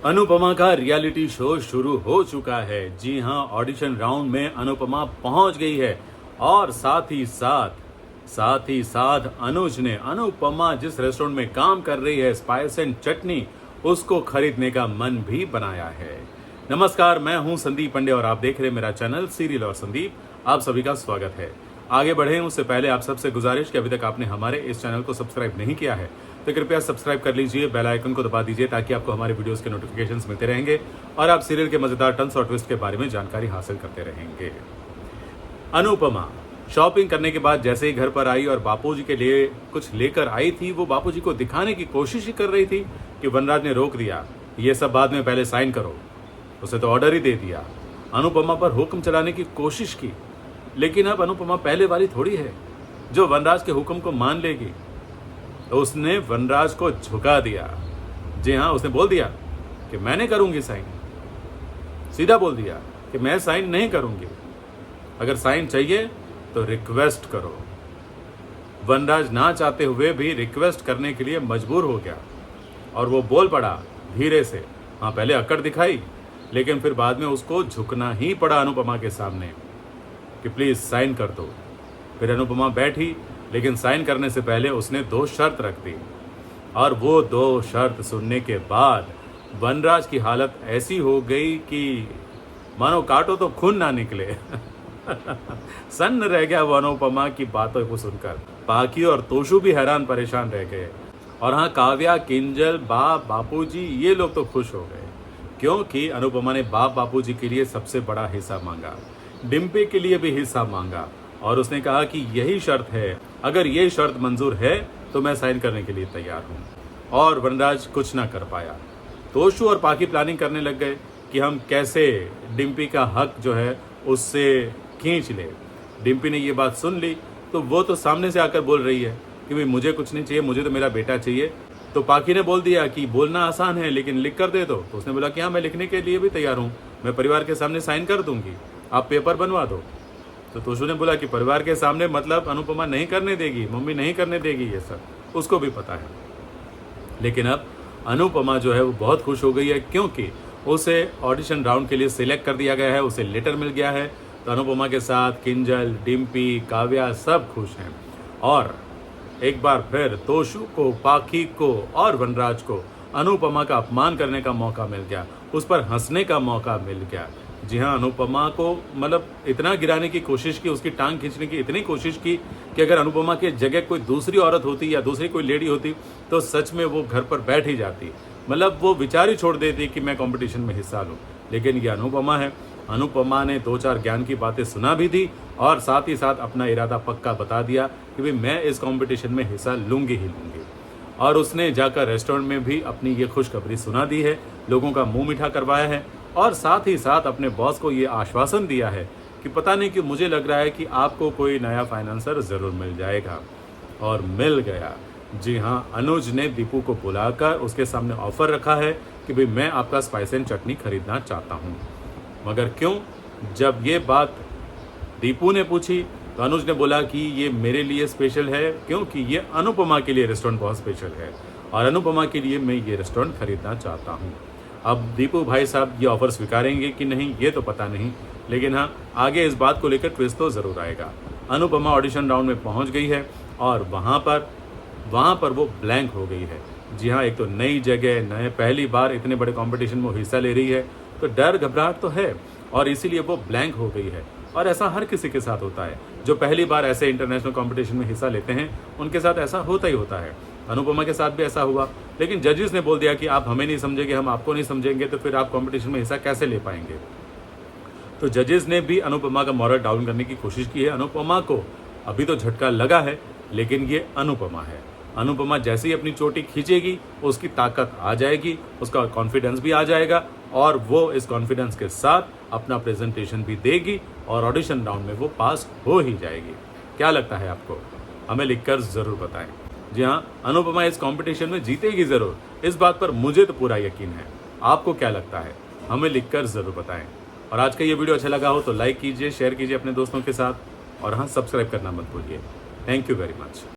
अनुपमा का reality show शुरू हो चुका है। जी हां, ऑडिशन राउंड में अनुपमा पहुंच गई है और साथ ही साथ अनुज ने अनुपमा जिस रेस्टोरेंट में काम कर रही है स्पाइस एंड चटनी, उसको खरीदने का मन भी बनाया है। नमस्कार, मैं हूं संदीप पांडे और आप देख रहे हैं मेरा चैनल सीरियल और संदीप। आप सभी का स्वागत है। आगे बढ़े उससे पहले आप सबसे गुजारिश कि अभी तक आपने हमारे इस चैनल को सब्सक्राइब नहीं किया है तो कृपया सब्सक्राइब कर लीजिए, बेल आइकन को दबा दीजिए ताकि आपको हमारे वीडियोस के नोटिफिकेशंस मिलते रहेंगे और आप सीरियल के मजेदार टर्न्स और ट्विस्ट के बारे में जानकारी हासिल करते रहेंगे। अनुपमा शॉपिंग करने के बाद जैसे ही घर पर आई और बापूजी के लिए कुछ लेकर आई थी, वो बापूजी को दिखाने की कोशिश ही कर रही थी कि वनराज ने रोक दिया, ये सब बाद में, पहले साइन करो। उसे तो ऑर्डर ही दे दिया। अनुपमा पर हुक्म चलाने की कोशिश की, लेकिन अब अनुपमा पहले वाली थोड़ी है जो वनराज के हुक्म को मान लेगी। तो उसने वनराज को झुका दिया। जी हाँ, उसने बोल दिया कि मैंने करूंगी साइन। सीधा बोल दिया कि मैं साइन नहीं करूंगी, अगर साइन चाहिए तो रिक्वेस्ट करो। वनराज ना चाहते हुए भी रिक्वेस्ट करने के लिए मजबूर हो गया और वो बोल पड़ा धीरे से। हाँ, पहले अकड़ दिखाई, लेकिन फिर बाद में उसको झुकना ही पड़ा अनुपमा के सामने कि प्लीज साइन कर दो। फिर अनुपमा बैठी, लेकिन साइन करने से पहले उसने 2 शर्त रख दी और वो 2 शर्त सुनने के बाद वनराज की हालत ऐसी हो गई कि मानो काटो तो खून ना निकले। सन्न रह गया वो अनुपमा की बातों को सुनकर। पाकी और तोशु भी हैरान परेशान रह गए और हाँ, काव्या, किंजल, बापूजी ये लोग तो खुश हो गए क्योंकि अनुपमा ने बापूजी के लिए सबसे बड़ा हिस्सा मांगा, डिम्पी के लिए भी हिस्सा मांगा और उसने कहा कि यही शर्त है, अगर ये शर्त मंजूर है तो मैं साइन करने के लिए तैयार हूँ। और वनराज कुछ ना कर पाया। तोशु और पाकी प्लानिंग करने लग गए कि हम कैसे डिम्पी का हक जो है उससे खींच ले। डिम्पी ने ये बात सुन ली तो वो तो सामने से आकर बोल रही है कि भाई मुझे कुछ नहीं चाहिए, मुझे तो मेरा बेटा चाहिए। तो पाकी ने बोल दिया कि बोलना आसान है लेकिन लिख कर दे दो। तो उसने बोला कि हाँ, मैं लिखने के लिए भी तैयार हूँ, मैं परिवार के सामने साइन कर दूंगी, आप पेपर बनवा दो। तो तोशु ने बोला कि परिवार के सामने मतलब अनुपमा नहीं करने देगी, मम्मी नहीं करने देगी, ये सब उसको भी पता है। लेकिन अब अनुपमा जो है वो बहुत खुश हो गई है क्योंकि उसे ऑडिशन राउंड के लिए सिलेक्ट कर दिया गया है, उसे लेटर मिल गया है। तो अनुपमा के साथ किंजल, डिम्पी, काव्या सब खुश हैं और एक बार फिर तोशु को, पाकी को और वनराज को अनुपमा का अपमान करने का मौका मिल गया, उस पर हंसने का मौका मिल गया। जी हाँ, अनुपमा को मतलब इतना गिराने की कोशिश की, उसकी टांग खींचने की इतनी कोशिश की कि अगर अनुपमा की जगह कोई दूसरी औरत होती या दूसरी कोई लेडी होती तो सच में वो घर पर बैठ ही जाती, मतलब वो विचार ही छोड़ देती कि मैं कंपटीशन में हिस्सा लूँ। लेकिन ये अनुपमा है, अनुपमा ने 2-4 ज्ञान की बातें सुना भी दी और साथ ही साथ अपना इरादा पक्का बता दिया कि भाई मैं इस कंपटीशन में हिस्सा लूँगी ही लूँगी। और उसने जाकर रेस्टोरेंट में भी अपनी ये खुशखबरी सुना दी है, लोगों का मुंह मीठा करवाया है और साथ ही साथ अपने बॉस को ये आश्वासन दिया है कि पता नहीं कि मुझे लग रहा है कि आपको कोई नया फाइनेंसर ज़रूर मिल जाएगा। और मिल गया। जी हाँ, अनुज ने दीपू को बुलाकर उसके सामने ऑफर रखा है कि भाई मैं आपका स्पाइस एंड चटनी खरीदना चाहता हूँ। मगर क्यों? जब ये बात दीपू ने पूछी तो अनुज ने बोला कि ये मेरे लिए स्पेशल है क्योंकि ये अनुपमा के लिए रेस्टोरेंट बहुत स्पेशल है और अनुपमा के लिए मैं ये रेस्टोरेंट खरीदना चाहता हूँ। अब दीपू भाई साहब ये ऑफर स्वीकारेंगे कि नहीं ये तो पता नहीं, लेकिन हाँ, आगे इस बात को लेकर ट्विस्ट तो ज़रूर आएगा। अनुपमा ऑडिशन राउंड में पहुँच गई है और वहाँ पर वो ब्लैंक हो गई है। जी हाँ, एक तो नई जगह, नए, पहली बार इतने बड़े कंपटीशन में हिस्सा ले रही है तो डर घबराहट तो है और इसीलिए वो ब्लैंक हो गई है। और ऐसा हर किसी के साथ होता है, जो पहली बार ऐसे इंटरनेशनल कंपटीशन में हिस्सा लेते हैं उनके साथ ऐसा होता ही होता है। अनुपमा के साथ भी ऐसा हुआ, लेकिन जजेस ने बोल दिया कि आप हमें नहीं समझेंगे, हम आपको नहीं समझेंगे, तो फिर आप कंपटीशन में हिस्सा कैसे ले पाएंगे। तो जजेस ने भी अनुपमा का मॉरल डाउन करने की कोशिश की है। अनुपमा को अभी तो झटका लगा है, लेकिन ये अनुपमा है। अनुपमा जैसे ही अपनी चोटी खींचेगी उसकी ताकत आ जाएगी, उसका कॉन्फिडेंस भी आ जाएगा और वो इस कॉन्फिडेंस के साथ अपना प्रेजेंटेशन भी देगी और ऑडिशन राउंड में वो पास हो ही जाएगी। क्या लगता है आपको? हमें लिखकर ज़रूर बताएं। जी हाँ, अनुपमा इस कंपटीशन में जीतेगी ज़रूर, इस बात पर मुझे तो पूरा यकीन है। आपको क्या लगता है? हमें लिखकर ज़रूर बताएं। और आज का ये वीडियो अच्छा लगा हो तो लाइक कीजिए, शेयर कीजिए अपने दोस्तों के साथ और हाँ, सब्सक्राइब करना मत भूलिए। Thank you very much.